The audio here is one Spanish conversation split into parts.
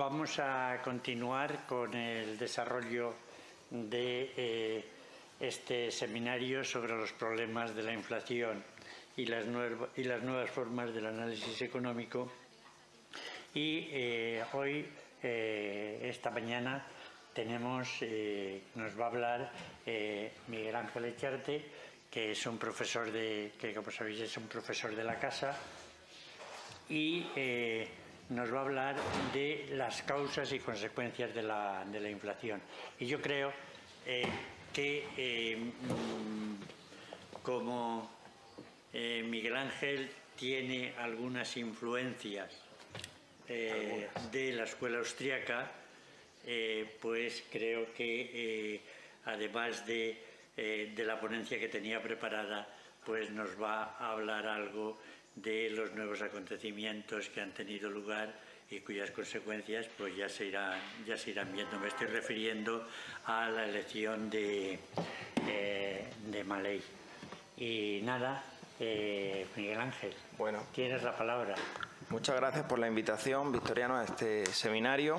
Vamos a continuar con el desarrollo de este seminario sobre los problemas de la inflación y las nuevas formas del análisis económico. Y hoy, esta mañana, nos va a hablar Miguel Ángel Echarte, que es un profesor que como sabéis es un profesor de la casa, y nos va a hablar de las causas y consecuencias de la inflación. Y yo creo que como Miguel Ángel tiene algunas influencias de la escuela austríaca, pues creo que además de la ponencia que tenía preparada, pues nos va a hablar algo de los nuevos acontecimientos que han tenido lugar y cuyas consecuencias pues ya se irán viendo. Me estoy refiriendo a la elección de Milei. Y nada, Miguel Ángel, bueno, tienes la palabra. Muchas gracias por la invitación, Victoriano, a este seminario.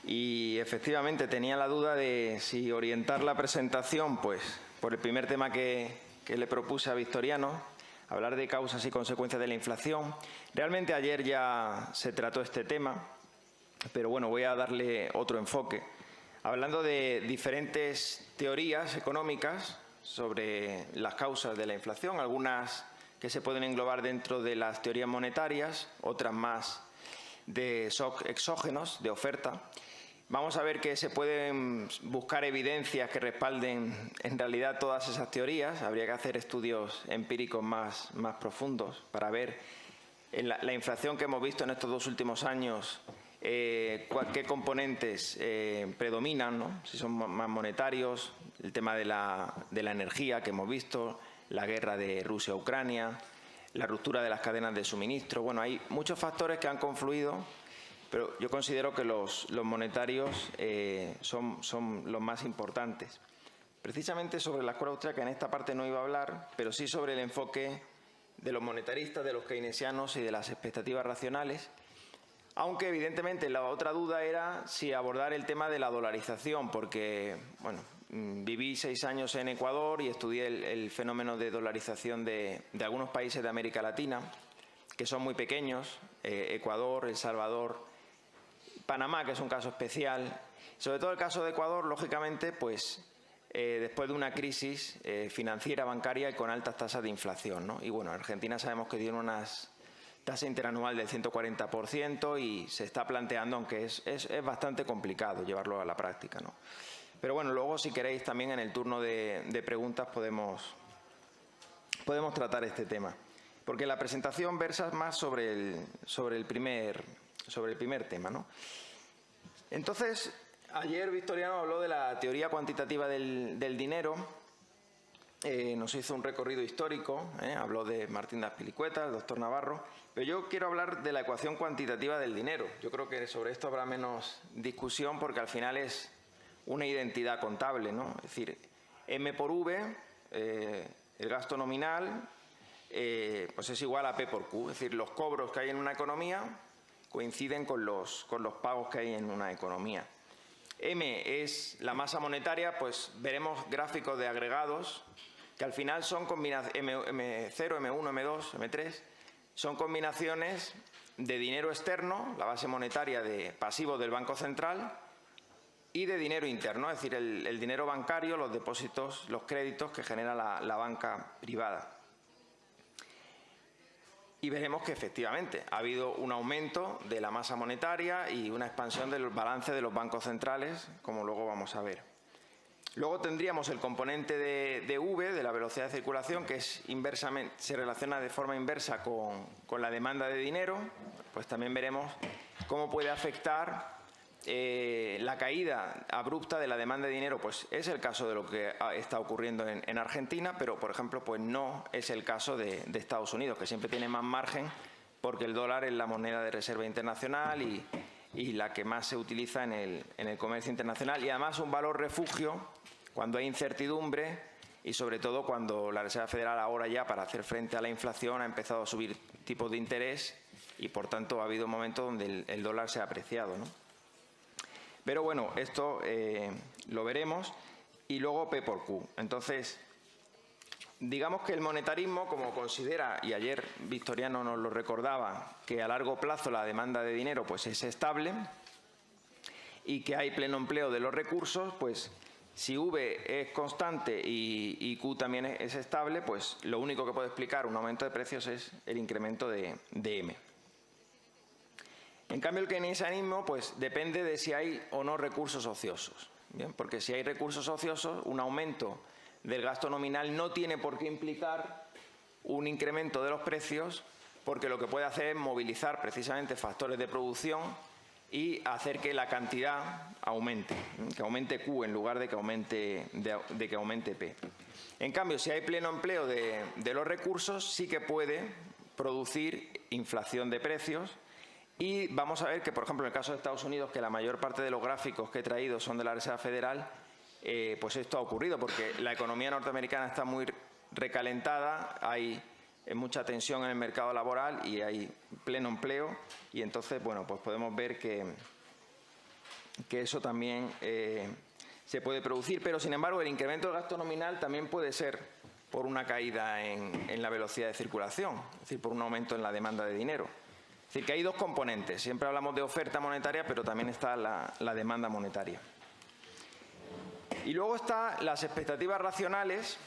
Y efectivamente tenía la duda de si orientar la presentación pues por el primer tema que le propuse a Victoriano, hablar de causas y consecuencias de la inflación. Realmente ayer ya se trató este tema, pero bueno, voy a darle otro enfoque. Hablando de diferentes teorías económicas sobre las causas de la inflación, algunas que se pueden englobar dentro de las teorías monetarias, otras más de shock exógenos, de oferta. Vamos a ver que se pueden buscar evidencias que respalden en realidad todas esas teorías. Habría que hacer estudios empíricos más profundos para ver en la inflación que hemos visto en estos dos últimos años, qué componentes predominan, ¿no? Si son más monetarios, el tema de la energía que hemos visto, la guerra de Rusia a Ucrania, la ruptura de las cadenas de suministro. Bueno, hay muchos factores que han confluido, pero yo considero que los monetarios son los más importantes. Precisamente sobre la escuela austríaca en esta parte no iba a hablar, pero sí sobre el enfoque de los monetaristas, de los keynesianos y de las expectativas racionales. Aunque evidentemente la otra duda era si abordar el tema de la dolarización, porque bueno, viví 6 años en Ecuador y estudié el fenómeno de dolarización de algunos países de América Latina, que son muy pequeños, Ecuador, El Salvador, Panamá, que es un caso especial. Sobre todo el caso de Ecuador, lógicamente, pues después de una crisis financiera, bancaria y con altas tasas de inflación, ¿no? Y bueno, Argentina sabemos que tiene unas tasa interanual del 140% y se está planteando, aunque es bastante complicado llevarlo a la práctica, ¿no? Pero bueno, luego si queréis también en el turno de preguntas podemos tratar este tema. Porque la presentación versa más sobre el primer tema, ¿no? Entonces, ayer Victoriano habló de la teoría cuantitativa del dinero, nos hizo un recorrido histórico, habló de Martín de Azpilicueta, el doctor Navarro, pero yo quiero hablar de la ecuación cuantitativa del dinero. Yo creo que sobre esto habrá menos discusión porque al final es una identidad contable, ¿no? Es decir, M por V, el gasto nominal, pues es igual a P por Q. Es decir, los cobros que hay en una economía coinciden con los pagos que hay en una economía. M es la masa monetaria, pues veremos gráficos de agregados que al final son M0, M1, M2, M3, son combinaciones de dinero externo, la base monetaria de pasivos del Banco Central, y de dinero interno, es decir, el dinero bancario, los depósitos, los créditos que genera la banca privada. Y veremos que efectivamente ha habido un aumento de la masa monetaria y una expansión del balance de los bancos centrales, como luego vamos a ver. Luego tendríamos el componente de V, de la velocidad de circulación, que es inversamente, se relaciona de forma inversa con la demanda de dinero. Pues también veremos cómo puede afectar la caída abrupta de la demanda de dinero. Pues es el caso de lo que está ocurriendo en Argentina, pero por ejemplo pues no es el caso de Estados Unidos, que siempre tiene más margen porque el dólar es la moneda de reserva internacional y la que más se utiliza en el comercio internacional, y además un valor refugio cuando hay incertidumbre y sobre todo cuando la Reserva Federal ahora ya, para hacer frente a la inflación, ha empezado a subir tipos de interés y por tanto ha habido momentos donde el dólar se ha apreciado, ¿no? Pero bueno, esto lo veremos. Y luego P por Q. Entonces, digamos que el monetarismo, como considera, y ayer Victoriano nos lo recordaba, que a largo plazo la demanda de dinero pues es estable y que hay pleno empleo de los recursos, pues si V es constante y Q también es estable, pues lo único que puede explicar un aumento de precios es el incremento de M. En cambio, el keynesianismo pues depende de si hay o no recursos ociosos. Bien, porque si hay recursos ociosos, un aumento del gasto nominal no tiene por qué implicar un incremento de los precios, porque lo que puede hacer es movilizar precisamente factores de producción y hacer que la cantidad aumente, que aumente Q en lugar de que aumente P. En cambio, si hay pleno empleo de los recursos, sí que puede producir inflación de precios. Y vamos a ver que, por ejemplo, en el caso de Estados Unidos, que la mayor parte de los gráficos que he traído son de la Reserva Federal, pues esto ha ocurrido porque la economía norteamericana está muy recalentada, hay mucha tensión en el mercado laboral y hay pleno empleo, y entonces, bueno, pues podemos ver que eso también se puede producir, pero sin embargo el incremento del gasto nominal también puede ser por una caída en la velocidad de circulación, es decir, por un aumento en la demanda de dinero. Es decir, que hay dos componentes. Siempre hablamos de oferta monetaria, pero también está la demanda monetaria. Y luego están las expectativas racionales,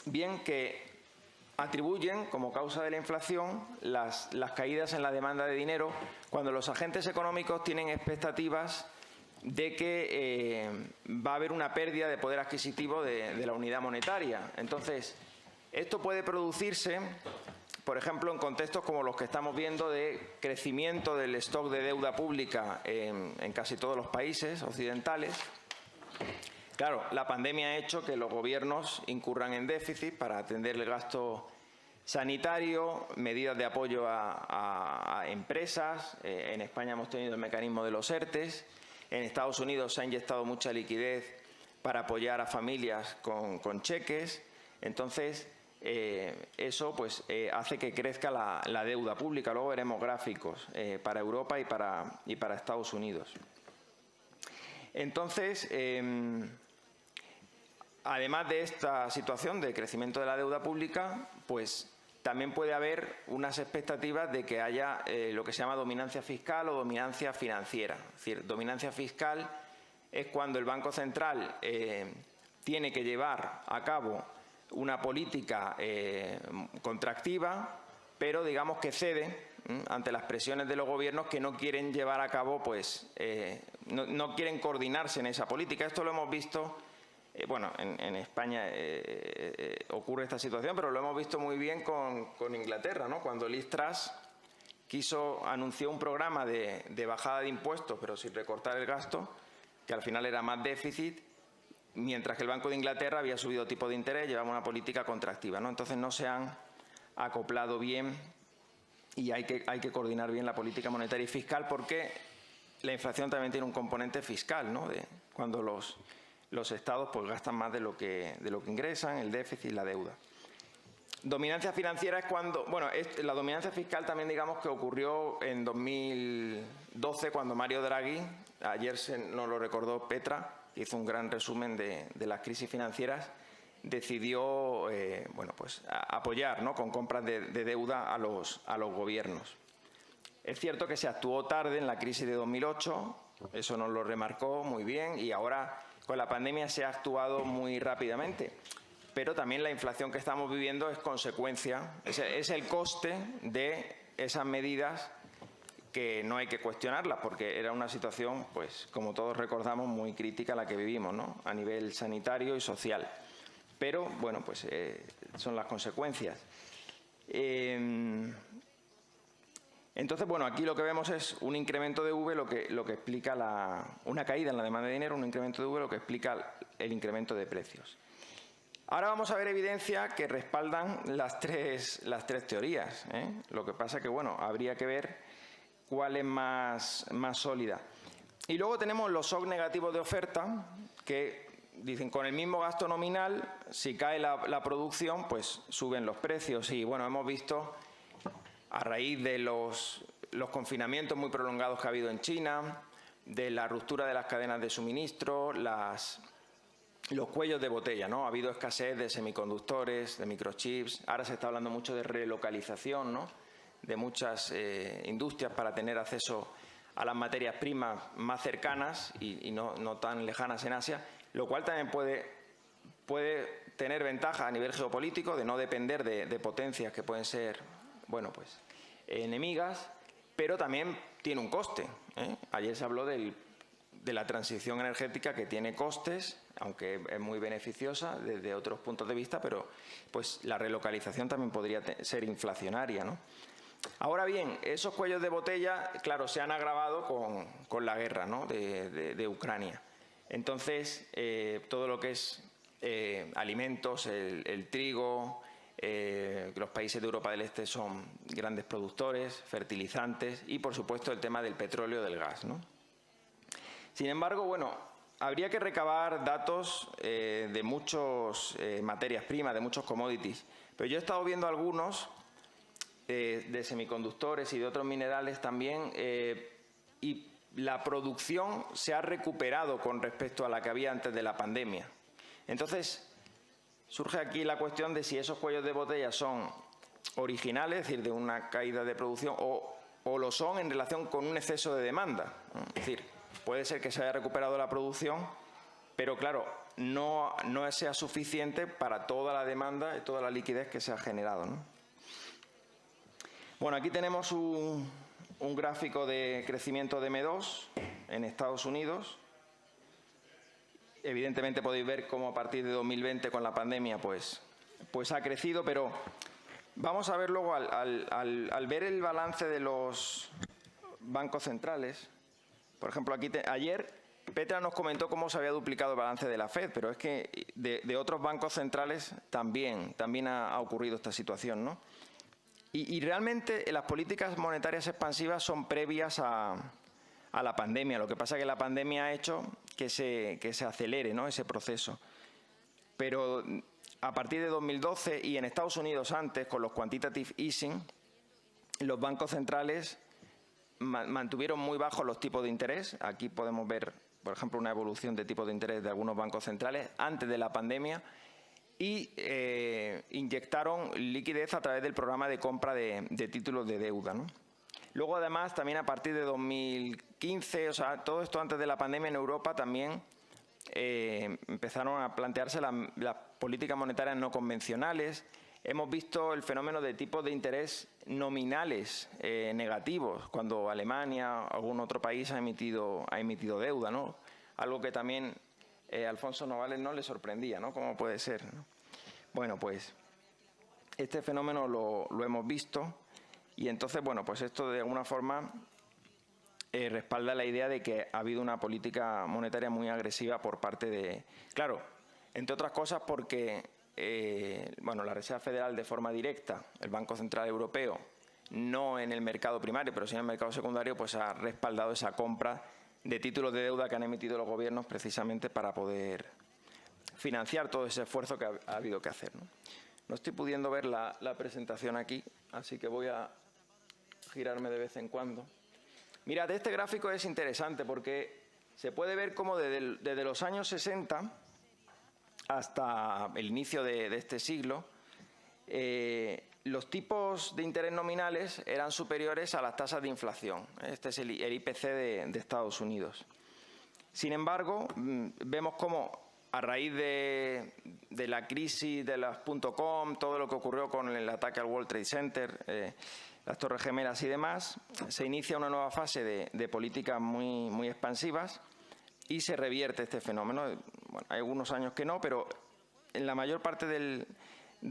bien que atribuyen como causa de la inflación las caídas en la demanda de dinero cuando los agentes económicos tienen expectativas de que va a haber una pérdida de poder adquisitivo de la unidad monetaria. Entonces, esto puede producirse, por ejemplo, en contextos como los que estamos viendo de crecimiento del stock de deuda pública en casi todos los países occidentales. Claro, la pandemia ha hecho que los gobiernos incurran en déficit para atender el gasto sanitario, medidas de apoyo a empresas. En España hemos tenido el mecanismo de los ERTES. En Estados Unidos se ha inyectado mucha liquidez para apoyar a familias con cheques. Entonces, eso pues hace que crezca la deuda pública. Luego veremos gráficos para Europa y para Estados Unidos. Entonces, además de esta situación de crecimiento de la deuda pública, pues también puede haber unas expectativas de que haya lo que se llama dominancia fiscal o dominancia financiera. Es decir, dominancia fiscal es cuando el Banco Central tiene que llevar a cabo una política contractiva, pero digamos que cede ante las presiones de los gobiernos que no quieren llevar a cabo, pues no quieren coordinarse en esa política. Esto lo hemos visto, bueno, en España ocurre esta situación, pero lo hemos visto muy bien con Inglaterra, ¿no? Cuando Liz Truss anunció un programa de bajada de impuestos, pero sin recortar el gasto, que al final era más déficit, mientras que el Banco de Inglaterra había subido tipo de interés, llevaba una política contractiva, ¿no? Entonces no se han acoplado bien y hay que coordinar bien la política monetaria y fiscal, porque la inflación también tiene un componente fiscal, ¿no? De cuando los estados pues gastan más de lo que ingresan, el déficit, la deuda. Dominancia financiera es cuando, bueno, la dominancia fiscal también digamos que ocurrió en 2012 cuando Mario Draghi, ayer nos lo recordó Petra, que hizo un gran resumen de las crisis financieras, decidió bueno, pues, apoyar, ¿no?, con compras de deuda a los gobiernos. Es cierto que se actuó tarde en la crisis de 2008, eso nos lo remarcó muy bien, y ahora con la pandemia se ha actuado muy rápidamente. Pero también la inflación que estamos viviendo es consecuencia, es el coste de esas medidas que no hay que cuestionarlas, porque era una situación, pues, como todos recordamos, muy crítica la que vivimos, ¿no?, a nivel sanitario y social. Pero, bueno, pues son las consecuencias. Entonces, bueno, aquí lo que vemos es un incremento de V, lo que explica una caída en la demanda de dinero, un incremento de V, lo que explica el incremento de precios. Ahora vamos a ver evidencia que respaldan las tres teorías, ¿eh? Lo que pasa que, bueno, habría que ver cuál es más sólida. Y luego tenemos los shocks negativos de oferta, que dicen con el mismo gasto nominal, si cae la producción, pues suben los precios. Y bueno, hemos visto a raíz de los confinamientos muy prolongados que ha habido en China, de la ruptura de las cadenas de suministro, los cuellos de botella, ¿no? Ha habido escasez de semiconductores, de microchips. Ahora se está hablando mucho de relocalización, ¿no?, de muchas industrias para tener acceso a las materias primas más cercanas y no tan lejanas en Asia, lo cual también puede tener ventaja a nivel geopolítico de no depender de potencias que pueden ser, bueno, pues enemigas, pero también tiene un coste, ¿eh? Ayer se habló de la transición energética, que tiene costes, aunque es muy beneficiosa desde otros puntos de vista, pero pues la relocalización también podría ser inflacionaria, ¿no? Ahora bien, esos cuellos de botella, claro, se han agravado con la guerra, ¿no?, de Ucrania. Entonces, todo lo que es alimentos, el trigo, los países de Europa del Este son grandes productores, fertilizantes y, por supuesto, el tema del petróleo y del gas, ¿no? Sin embargo, bueno, habría que recabar datos de muchas materias primas, de muchos commodities, pero yo he estado viendo algunos de semiconductores y de otros minerales también, y la producción se ha recuperado con respecto a la que había antes de la pandemia. Entonces, surge aquí la cuestión de si esos cuellos de botella son originales, es decir, de una caída de producción, o lo son en relación con un exceso de demanda. Es decir, puede ser que se haya recuperado la producción, pero claro, no sea suficiente para toda la demanda y toda la liquidez que se ha generado, ¿no? Bueno, aquí tenemos un gráfico de crecimiento de M2 en Estados Unidos. Evidentemente podéis ver cómo a partir de 2020 con la pandemia pues ha crecido, pero vamos a ver luego al ver el balance de los bancos centrales. Por ejemplo, aquí ayer Petra nos comentó cómo se había duplicado el balance de la FED, pero es que de otros bancos centrales también ha ocurrido esta situación, ¿no? Y realmente las políticas monetarias expansivas son previas a la pandemia. Lo que pasa es que la pandemia ha hecho que se acelere, ¿no?, ese proceso. Pero a partir de 2012 y en Estados Unidos antes, con los quantitative easing, los bancos centrales mantuvieron muy bajos los tipos de interés. Aquí podemos ver, por ejemplo, una evolución de tipos de interés de algunos bancos centrales antes de la pandemia, y inyectaron liquidez a través del programa de compra de títulos de deuda, ¿no? Luego, además, también a partir de 2015, o sea, todo esto antes de la pandemia en Europa también empezaron a plantearse las políticas monetarias no convencionales. Hemos visto el fenómeno de tipos de interés nominales negativos, cuando Alemania o algún otro país ha emitido deuda, ¿no? Algo que también Alfonso Novales no le sorprendía, ¿no? ¿Cómo puede ser, ¿no? Bueno, pues este fenómeno lo hemos visto, y entonces, bueno, pues esto de alguna forma respalda la idea de que ha habido una política monetaria muy agresiva por parte de... Claro, entre otras cosas porque, bueno, la Reserva Federal de forma directa, el Banco Central Europeo, no en el mercado primario, pero sí en el mercado secundario, pues ha respaldado esa compra de títulos de deuda que han emitido los gobiernos precisamente para poder financiar todo ese esfuerzo que ha habido que hacer, ¿no? No estoy pudiendo ver la presentación aquí, así que voy a girarme de vez en cuando. Mirad, este gráfico es interesante porque se puede ver cómo desde los años 60 hasta el inicio de este siglo, los tipos de interés nominales eran superiores a las tasas de inflación. Este es el IPC de Estados Unidos. Sin embargo, vemos cómo a raíz de la crisis de las .com, todo lo que ocurrió con el ataque al World Trade Center, las Torres Gemelas y demás, se inicia una nueva fase de políticas muy expansivas y se revierte este fenómeno. Bueno, hay algunos años que no, pero en la mayor parte de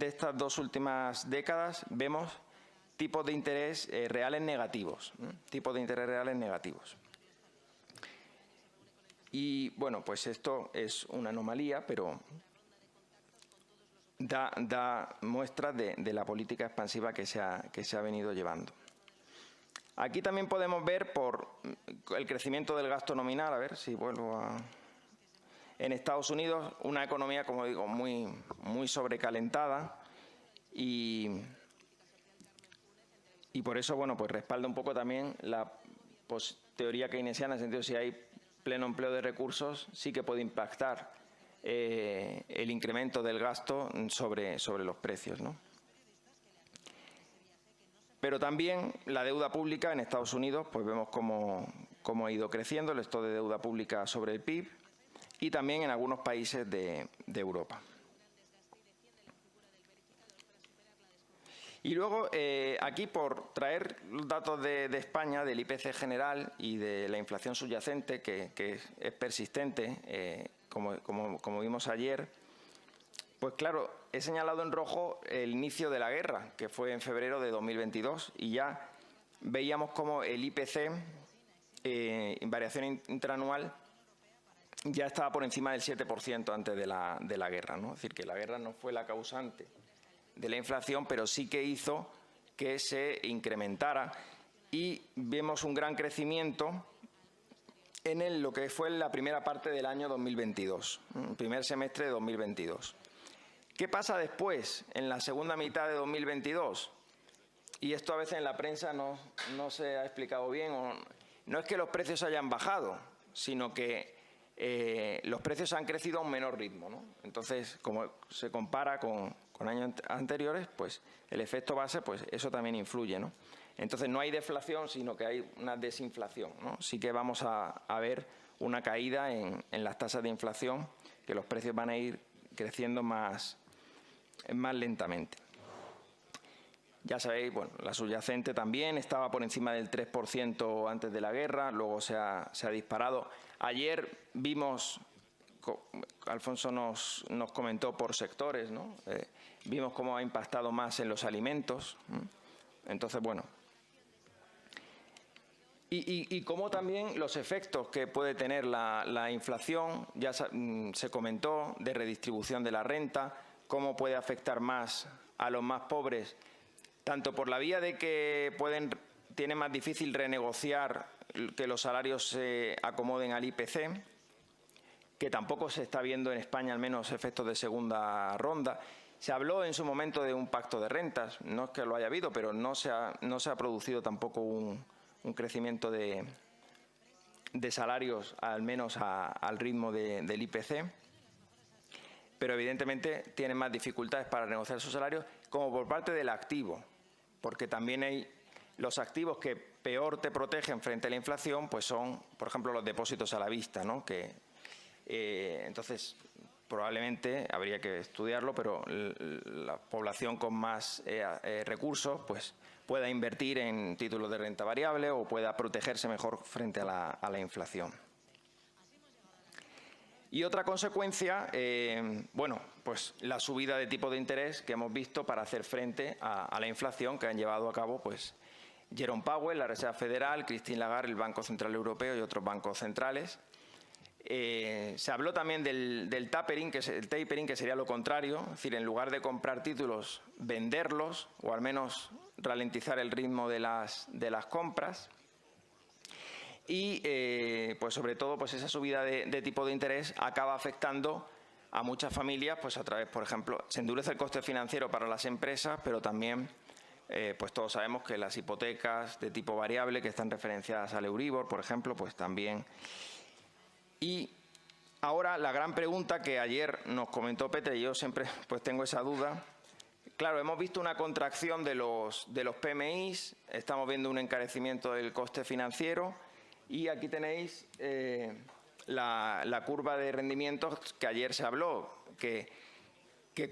estas dos últimas décadas vemos tipos de interés reales negativos, tipos de interés reales negativos. Y bueno, pues esto es una anomalía, pero da muestras de la política expansiva que se ha venido llevando. Aquí también podemos ver por el crecimiento del gasto nominal, a ver si vuelvo a... En Estados Unidos, una economía, como digo, muy sobrecalentada, y por eso, bueno, pues respalda un poco también la teoría keynesiana, en el sentido de si hay pleno empleo de recursos, sí que puede impactar el incremento del gasto sobre los precios, ¿no? Pero también la deuda pública en Estados Unidos, pues vemos cómo ha ido creciendo el stock de deuda pública sobre el PIB, y también en algunos países de Europa. Y luego, aquí, por traer los datos de España, del IPC general y de la inflación subyacente, que es persistente, como vimos ayer, pues claro, he señalado en rojo el inicio de la guerra, que fue en febrero de 2022, y ya veíamos cómo el IPC, en variación interanual, ya estaba por encima del 7% antes de la guerra, ¿no? Es decir, que la guerra no fue la causante de la inflación, pero sí que hizo que se incrementara, y vemos un gran crecimiento en lo que fue la primera parte del año 2022, el primer semestre de 2022. ¿Qué pasa después, en la segunda mitad de 2022? Y esto a veces en la prensa no se ha explicado bien. No es que los precios hayan bajado, sino que los precios han crecido a un menor ritmo, ¿no? Entonces, como se compara con años anteriores, pues el efecto base, pues eso también influye, ¿no? Entonces no hay deflación, sino que hay una desinflación, ¿no? Sí que vamos a ver una caída en las tasas de inflación, que los precios van a ir creciendo más lentamente. Ya sabéis, bueno, la subyacente también estaba por encima del 3% antes de la guerra, luego se ha disparado. Ayer vimos, Alfonso nos comentó por sectores, ¿no? Vimos cómo ha impactado más en los alimentos. Entonces, bueno. Y cómo también los efectos que puede tener la inflación, ya se comentó, de redistribución de la renta, cómo puede afectar más a los más pobres, tanto por la vía de que tiene más difícil renegociar que los salarios se acomoden al IPC, que tampoco se está viendo en España, al menos efectos de segunda ronda. Se habló en su momento de un pacto de rentas, no es que lo haya habido, pero no se ha producido tampoco un crecimiento de salarios, al menos al ritmo del IPC. Pero evidentemente tienen más dificultades para negociar sus salarios, como por parte del activo, porque también hay los activos que peor te protegen frente a la inflación, pues son, por ejemplo, los depósitos a la vista, ¿no? Entonces, probablemente habría que estudiarlo, pero la población con más recursos, pues pueda invertir en títulos de renta variable o pueda protegerse mejor frente a la inflación. Y otra consecuencia, bueno, pues la subida de tipo de interés que hemos visto para hacer frente a la inflación que han llevado a cabo, pues, Jerome Powell, la Reserva Federal, Christine Lagarde, el Banco Central Europeo y otros bancos centrales. Se habló también del tapering, que sería lo contrario, es decir, en lugar de comprar títulos, venderlos o al menos ralentizar el ritmo de las compras. Y, pues sobre todo, pues esa subida de tipo de interés acaba afectando a muchas familias, pues a través, por ejemplo, se endurece el coste financiero para las empresas, pero también, pues todos sabemos que las hipotecas de tipo variable que están referenciadas al Euribor, por ejemplo, pues también. Y ahora la gran pregunta que ayer nos comentó Petre, y yo siempre pues tengo esa duda. Claro, hemos visto una contracción de los PMIs, estamos viendo un encarecimiento del coste financiero y aquí tenéis la curva de rendimientos que ayer se habló, que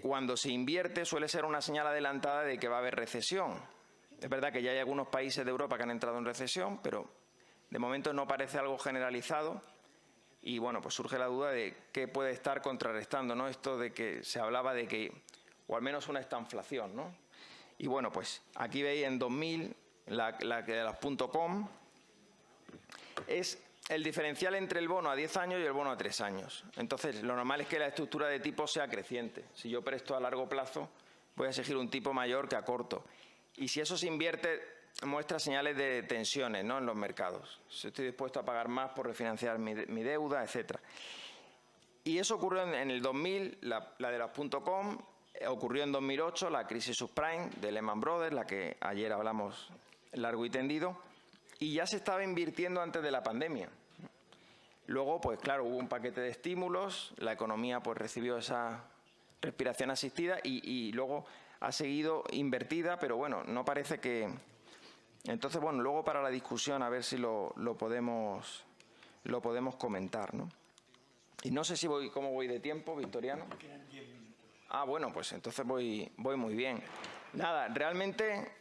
cuando se invierte suele ser una señal adelantada de que va a haber recesión. Es verdad que ya hay algunos países de Europa que han entrado en recesión, pero de momento no parece algo generalizado. Y bueno, pues surge la duda de qué puede estar contrarrestando, ¿no? Esto de que se hablaba de que, o al menos una estanflación, ¿no? Y bueno, pues aquí veis en 2000, la de las .com, es el diferencial entre el bono a 10 años y el bono a 3 años. Entonces, lo normal es que la estructura de tipo sea creciente. Si yo presto a largo plazo, voy a exigir un tipo mayor que a corto. Y si eso se invierte, muestra señales de tensiones, ¿no?, en los mercados. Si estoy dispuesto a pagar más por refinanciar mi deuda, etcétera. Y eso ocurrió en el 2000, la de las .com, ocurrió en 2008, la crisis subprime de Lehman Brothers, la que ayer hablamos largo y tendido. y ya se estaba invirtiendo antes de la pandemia. Luego, pues claro, hubo un paquete de estímulos, la economía pues recibió esa respiración asistida y luego ha seguido invertida, pero bueno, no parece que... Entonces, bueno, luego para la discusión a ver si lo podemos comentar, ¿no? Y no sé si cómo voy de tiempo, Victoriano. Quedan 10 minutos. Ah, bueno, pues entonces voy muy bien. Nada, realmente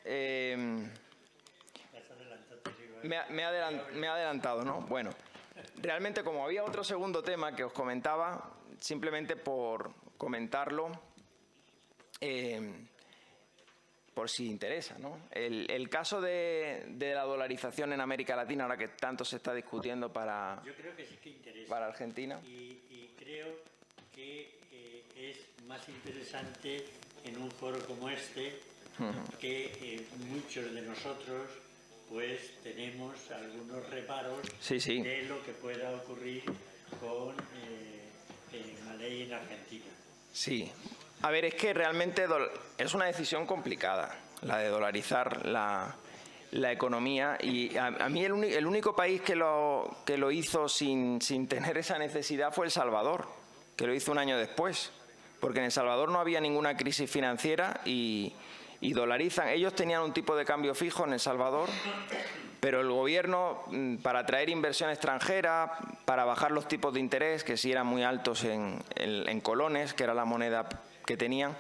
me ha adelantado, ¿no? Bueno, realmente como había otro segundo tema que os comentaba, simplemente por comentarlo, por si interesa, ¿no? El caso de la dolarización en América Latina, ahora que tanto se está discutiendo para... Yo creo que sí que interesa. Para Argentina. Y creo que es más interesante en un foro como este que muchos de nosotros pues tenemos algunos reparos de lo que pueda ocurrir con la ley en Argentina. Sí. A ver, es que realmente es una decisión complicada, la de dolarizar la economía, y a mí el único país que lo hizo sin tener esa necesidad fue El Salvador, que lo hizo un año después, porque en El Salvador no había ninguna crisis financiera y dolarizan. Ellos tenían un tipo de cambio fijo en El Salvador, pero el gobierno, para atraer inversión extranjera, para bajar los tipos de interés, que sí eran muy altos en colones, que era la moneda que tenían,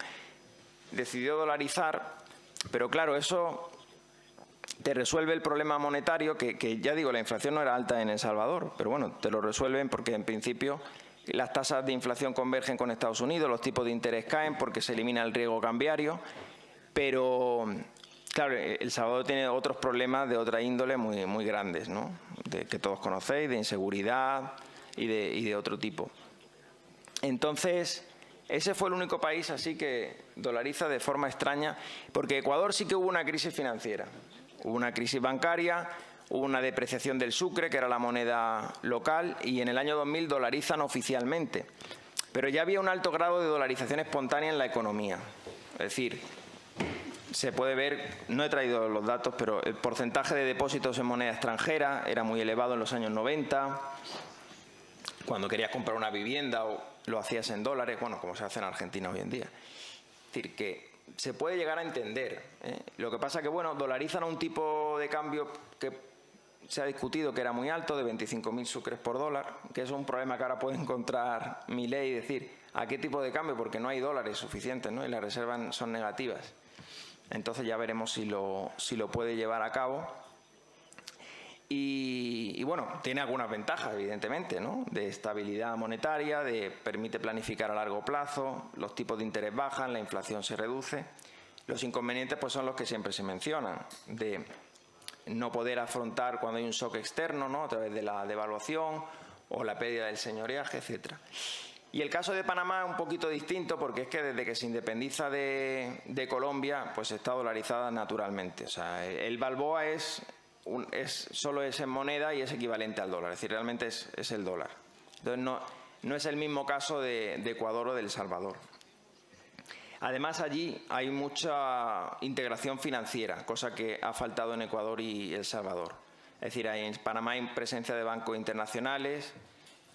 decidió dolarizar, pero claro, eso te resuelve el problema monetario, que ya digo, la inflación no era alta en El Salvador, pero bueno, te lo resuelven porque en principio las tasas de inflación convergen con Estados Unidos, los tipos de interés caen porque se elimina el riesgo cambiario, pero claro, El Salvador tiene otros problemas de otra índole muy grandes, ¿no? Que todos conocéis, de inseguridad y de otro tipo. Entonces, ese fue el único país así que dolariza de forma extraña, porque Ecuador sí que hubo una crisis financiera, hubo una crisis bancaria, hubo una depreciación del sucre, que era la moneda local, y en el año 2000 dolarizan oficialmente. Pero ya había un alto grado de dolarización espontánea en la economía. Es decir, se puede ver, no he traído los datos, pero el porcentaje de depósitos en moneda extranjera era muy elevado en los años 90. Cuando querías comprar una vivienda o lo hacías en dólares, bueno, como se hace en Argentina hoy en día. Es decir, que se puede llegar a entender, ¿eh? Lo que pasa que, bueno, dolarizan a un tipo de cambio que se ha discutido que era muy alto, de 25.000 sucres por dólar, que es un problema que ahora puede encontrar Milei y decir, ¿a qué tipo de cambio? Porque no hay dólares suficientes, ¿no? Y las reservas son negativas. Entonces ya veremos si lo puede llevar a cabo. Y bueno, tiene algunas ventajas, evidentemente, ¿no? De estabilidad monetaria, permite planificar a largo plazo, los tipos de interés bajan, la inflación se reduce. Los inconvenientes pues son los que siempre se mencionan, de no poder afrontar cuando hay un shock externo, ¿no? A través de la devaluación o la pérdida del señoreaje, etcétera. Y el caso de Panamá es un poquito distinto, porque es que desde que se independiza de Colombia, pues está dolarizada naturalmente. O sea, el balboa solo es en moneda y es equivalente al dólar, es decir, realmente es el dólar. Entonces no es el mismo caso de Ecuador o de El Salvador. Además, allí hay mucha integración financiera, cosa que ha faltado en Ecuador y El Salvador. Es decir, en Panamá hay presencia de bancos internacionales,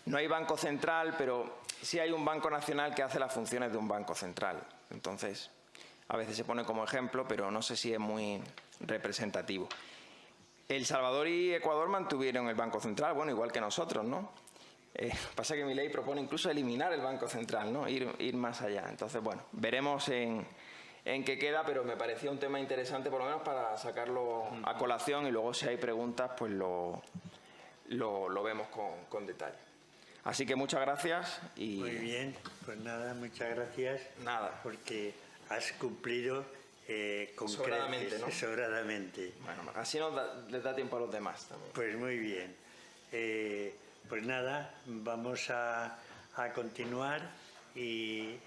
no hay banco central, pero sí hay un banco nacional que hace las funciones de un banco central. Entonces, a veces se pone como ejemplo, pero no sé si es muy representativo. El Salvador y Ecuador mantuvieron el Banco Central, bueno, igual que nosotros, ¿no? Pasa que Milei propone incluso eliminar el Banco Central, ¿no? Ir más allá. Entonces, bueno, veremos en qué queda, pero me parecía un tema interesante, por lo menos para sacarlo a colación, y luego si hay preguntas, pues lo vemos con detalle. Así que muchas gracias. Muy bien, pues nada, muchas gracias. Nada. Porque has cumplido con sobradamente, ¿no? Sobradamente. Bueno, así les da tiempo a los demás también. Pues muy bien. Pues nada, vamos a continuar y